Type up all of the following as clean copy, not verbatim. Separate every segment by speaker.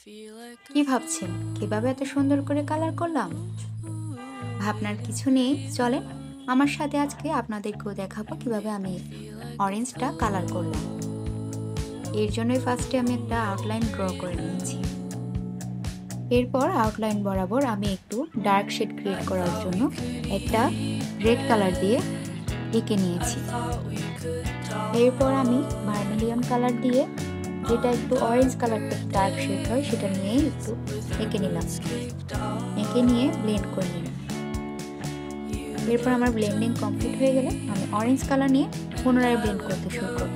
Speaker 1: কি ভাবছেন কিভাবে এত সুন্দর করে কালার করলাম? ভাবনার কিছু নেই, চলেন আমার সাথে আজকে আপনাদেরকেও দেখাবো কিভাবে আমি অরেঞ্জটা কালার করলাম। এর জন্যই ফার্স্টে আমি একটা আউটলাইন ড্র করে নিয়েছি। এরপর আউটলাইন বরাবর আমি একটু ডার্ক শেড ক্রিয়েট করার জন্য একটা রেড কালার দিয়ে এঁকে নিয়েছি। এরপর আমি ভার্মিলিয়ন কালার দিয়ে, যেটা একটু অরেঞ্জ কালারটা ডার্ক শেড হয়, সেটা নিয়ে একটু এঁকে নিলাম। এঁকে নিয়ে ব্লেন্ড করে নিলাম। এরপর আমার ব্লেন্ডিং কমপ্লিট হয়ে গেলে আমি অরেঞ্জ কালার নিয়ে পুনরায় ব্লেন্ড করতে শুরু করব।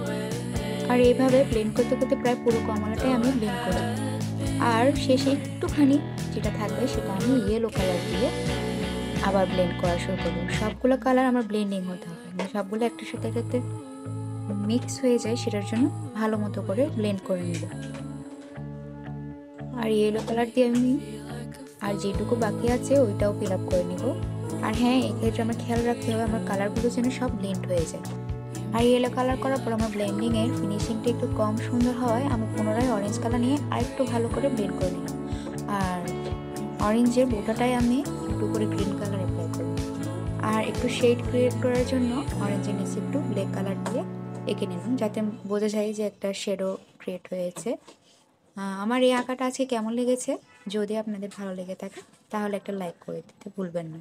Speaker 1: আর এইভাবে ব্লেন্ড করতে করতে প্রায় পুরো কমলাটাই আমি ব্লেন্ড করব। আর শেষে একটুখানি যেটা থাকবে সেটা আমি ইয়েলো কালার দিয়ে আবার ব্লেন্ড করা শুরু করব। সবগুলো কালার আমার ব্লেন্ডিং হতে হবে, মানে সবগুলো একটার সাথে যাতে মিক্স হয়ে যায় সেটার জন্য ভালো মতো করে ব্লেন্ড করে নেব। আর ইয়েলো কালার দিয়ে আমি আর যেটুকু বাকি আছে ওইটাও ফিল আপ করে নিব। আর হ্যাঁ, এক্ষেত্রে আমার খেয়াল রাখতে হবে আমার কালারগুলো যেন সব ব্লেন্ড হয়ে যায়। আর ইয়েলো কালার করার পর আমার ব্লেন্ডিংয়ের ফিনিশিংটা একটু কম সুন্দর হওয়ায় আমি পুনরায় অরেঞ্জ কালার নিয়ে আরেকটু ভালো করে ব্লেন্ড করে নিলাম। আর অরেঞ্জের বোটাটায় আমি একটু করে গ্রিন কালার অ্যাপ্লাই করব। আর একটু শেড ক্রিয়েট করার জন্য অরেঞ্জের নিচে একটু ব্ল্যাক কালার দিয়ে এঁকে নিলাম, যাতে বোঝা যায় যে একটা শেডও ক্রিয়েট হয়েছে। আমার এই আঁকাটা আজকে কেমন লেগেছে, যদি আপনাদের ভালো লেগে থাকে তাহলে একটা লাইক করে দিতে ভুলবেন না।